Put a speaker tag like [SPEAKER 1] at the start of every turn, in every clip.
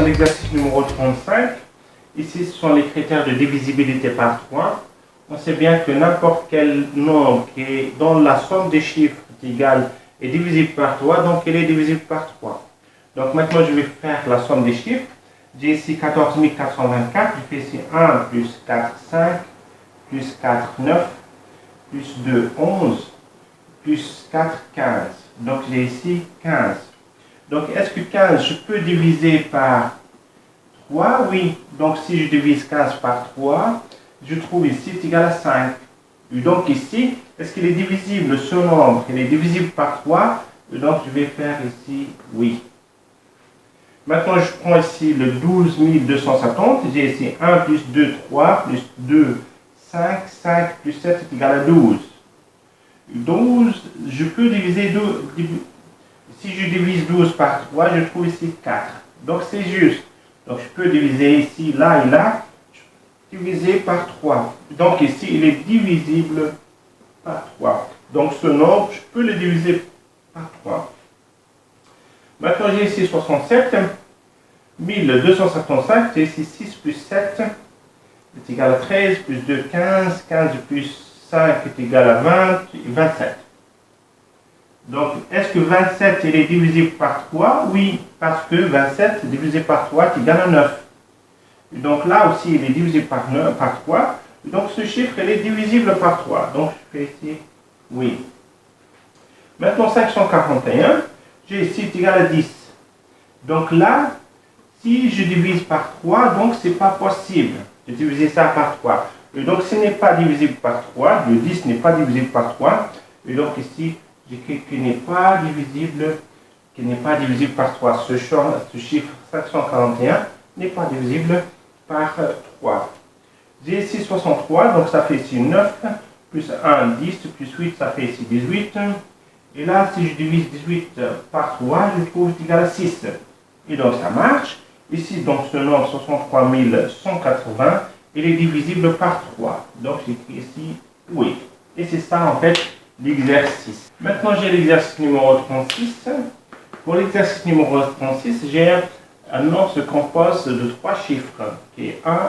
[SPEAKER 1] l'exercice numéro 35. Ici, ce sont les critères de divisibilité par 3. On sait bien que n'importe quel nombre qui est dont la somme des chiffres est égale est divisible par 3, donc il est divisible par 3. Donc maintenant, je vais faire la somme des chiffres. J'ai ici 14 424, je fais ici 1 plus 4, 5, plus 4, 9, plus 2, 11, plus 4, 15. Donc j'ai ici 15. Donc est-ce que 15, je peux diviser par 3? Oui. Donc si je divise 15 par 3, je trouve ici est égal à 5. Et donc ici, est-ce qu'il est divisible ce nombre? Il est divisible par 3. Et donc je vais faire ici oui. Maintenant je prends ici le 12 270. J'ai ici 1 plus 2, 3, plus 2, 5, 5 plus 7 est égal à 12. 12, je peux diviser 12. Si je divise 12 par 3, je trouve ici 4. Donc c'est juste. Donc je peux diviser ici, là et là, diviser par 3. Donc ici, il est divisible par 3. Donc ce nombre, je peux le diviser par 3. Maintenant, j'ai ici 67. 1275, j'ai ici 6 plus 7 est égal à 13, plus 2, 15. 15 plus 5 est égal à 20, 27. Donc, est-ce que 27 il est divisible par 3? Oui, parce que 27 divisé par 3 est égal à 9. Et donc là aussi, il est divisible par 3. Donc ce chiffre, il est divisible par 3. Donc je fais ici oui. Maintenant, 541, j'ai ici est égal à 10. Donc là, si je divise par 3, donc c'est pas possible de diviser ça par 3. Et donc ce n'est pas divisible par 3. Le 10 n'est pas divisible par 3. Et donc ici, j'écris qu'il n'est pas divisible par 3. Ce chiffre 541 n'est pas divisible par 3. J'ai ici 63, donc ça fait ici 9, plus 1, 10, plus 8, ça fait ici 18. Et là, si je divise 18 par 3, je trouve égal à 6. Et donc ça marche. Ici, donc ce nombre 63 180, il est divisible par 3. Donc j'écris ici oui. Et c'est ça en fait l'exercice. Maintenant, j'ai l'exercice numéro 36. Pour l'exercice numéro 36, j'ai un nombre se compose de 3 chiffres, qui est 1, 1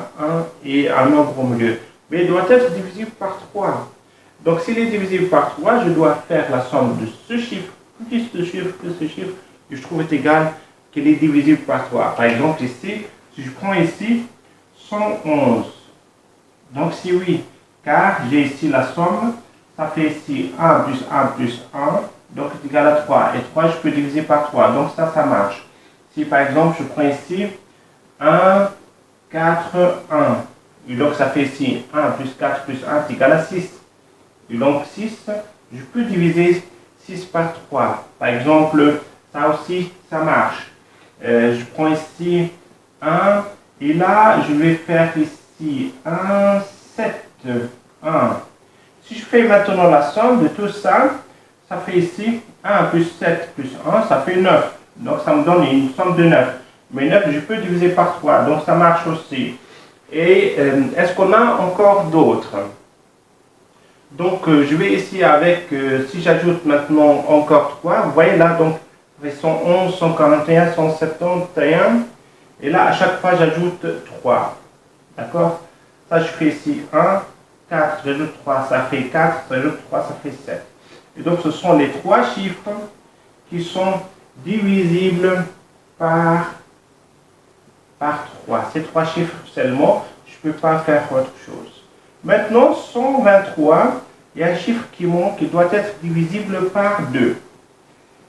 [SPEAKER 1] et un nombre au milieu. Mais il doit être divisible par 3. Donc s'il est divisible par 3, je dois faire la somme de ce chiffre, plus ce chiffre, plus ce chiffre, que je trouve est égal, qu'il est divisible par 3. Par exemple ici, si je prends ici 111. Donc si oui, car j'ai ici la somme, ça fait ici 1 plus 1 plus 1, donc c'est égal à 3. Et 3, je peux diviser par 3. Donc ça marche. Si par exemple, je prends ici 1, 4, 1. Et donc ça fait ici 1 plus 4 plus 1 est égal à 6. Et donc 6, je peux diviser 6 par 3. Par exemple, ça aussi, ça marche. Je prends ici 1. Et là, je vais faire ici 1, 7, 1. Si je fais maintenant la somme de tout ça, ça fait ici 1 plus 7 plus 1, ça fait 9. Donc ça me donne une somme de 9. Mais 9, je peux diviser par 3. Donc ça marche aussi. Et est-ce qu'on a encore d'autres? Donc je vais ici avec, si j'ajoute maintenant encore 3, vous voyez là, donc 111, 141, 171. Et là, à chaque fois, j'ajoute 3. D'accord? Ça, je fais ici 1, 4, j'ajoute 3, ça fait 4, j'ajoute 3, ça fait 7. Et donc ce sont les 3 chiffres qui sont divisibles par 3. Ces 3 chiffres seulement, je ne peux pas faire autre chose. Maintenant, 123, il y a un chiffre qui manque, qui doit être divisible par 2.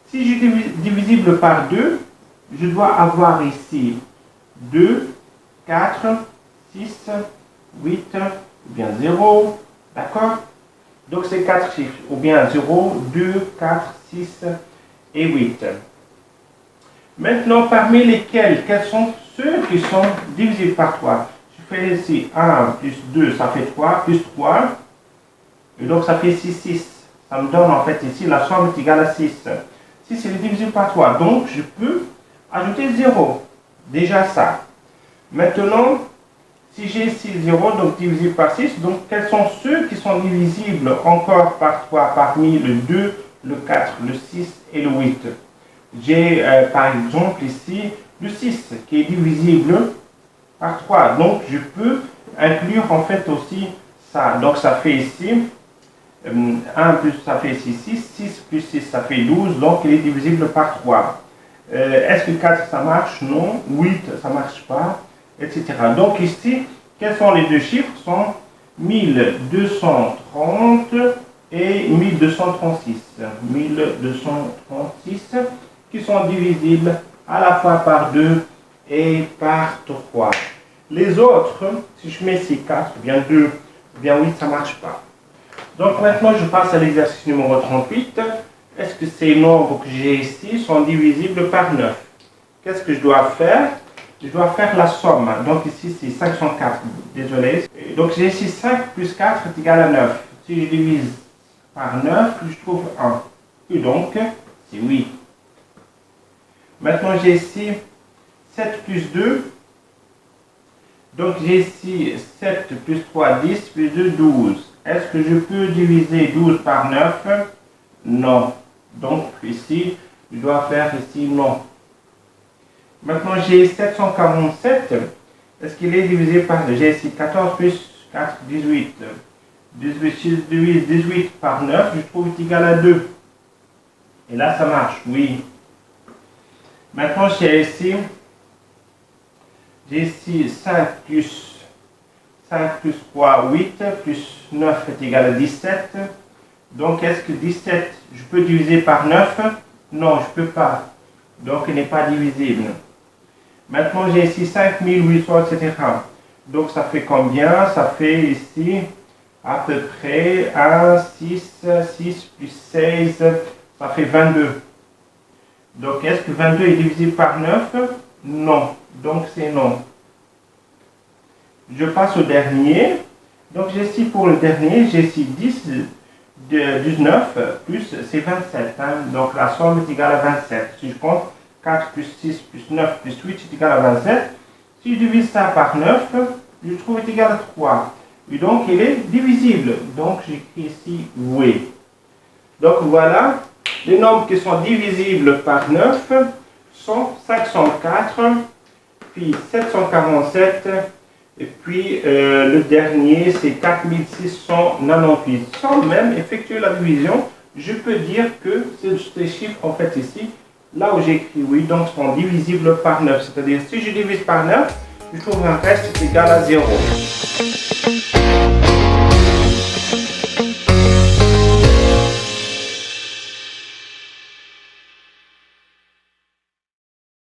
[SPEAKER 1] Si je divisible par 2, je dois avoir ici 2, 4, 6, 8, ou bien 0, d'accord? Donc c'est 4 chiffres, ou bien 0, 2, 4, 6 et 8. Maintenant, parmi lesquels, quels sont ceux qui sont divisibles par 3? Je fais ici 1 plus 2, ça fait 3, plus 3. Et donc ça fait 6. Ça me donne en fait ici, la somme est égale à 6. 6 est divisible par 3. Donc je peux ajouter 0. Déjà ça. Maintenant, si j'ai ici 0, donc divisé par 6, donc quels sont ceux qui sont divisibles encore par 3 parmi le 2, le 4, le 6 et le 8? J'ai par exemple ici le 6 qui est divisible par 3. Donc, je peux inclure en fait aussi ça. Donc, ça fait ici 1 plus ça fait ici 6, 6 plus 6 ça fait 12, donc il est divisible par 3. Est-ce que 4 ça marche? Non. 8 ça marche pas, etc. Donc ici, quels sont les deux chiffres? Sont 1230 et 1236. 1236 qui sont divisibles à la fois par 2 et par 3. Les autres, si je mets ici 4, ou bien 2, ou bien 8, ça ne marche pas. Donc maintenant, je passe à l'exercice numéro 38. Est-ce que ces nombres que j'ai ici sont divisibles par 9? Qu'est-ce que je dois faire? Je dois faire la somme. Donc ici, c'est 504. Désolé. Donc j'ai ici 5 plus 4 est égal à 9. Si je divise par 9, je trouve 1. Et donc, c'est oui. Maintenant, j'ai ici 7 plus 2. Donc j'ai ici 7 plus 3, 10, plus 2, 12. Est-ce que je peux diviser 12 par 9? Non. Donc ici, je dois faire ici non. Maintenant j'ai 747. Est-ce qu'il est divisé par 2? J'ai ici 14 plus 4, 18. 18, si je divise 18 par 9, je trouve égal à 2. Et là, ça marche, oui. Maintenant j'ai ici 5 plus 3, 8, plus 9 est égal à 17. Donc, est-ce que 17, je peux diviser par 9? Non, je ne peux pas. Donc, il n'est pas divisible. Maintenant, j'ai ici 5800, etc. Donc, ça fait combien? Ça fait ici à peu près 1, 6, 6 plus 16, ça fait 22. Donc, est-ce que 22 est divisible par 9? Non. Donc, c'est non. Je passe au dernier. Donc, j'ai ici pour le dernier, j'ai ici 19 plus c'est 27. Hein? Donc, la somme est égale à 27. Si je compte 4 plus 6 plus 9 plus 8, c'est égal à 27. Si je divise ça par 9, je trouve est égal à 3. Et donc, il est divisible. Donc, j'écris ici oui. Donc, voilà. Les nombres qui sont divisibles par 9 sont 504, puis 747, et puis le dernier c'est 4698. Sans même effectuer la division, je peux dire que ces chiffres en fait ici, là où j'ai écrit oui, donc sont divisibles par 9. C'est-à-dire si je divise par 9, je trouve un reste égal à 0.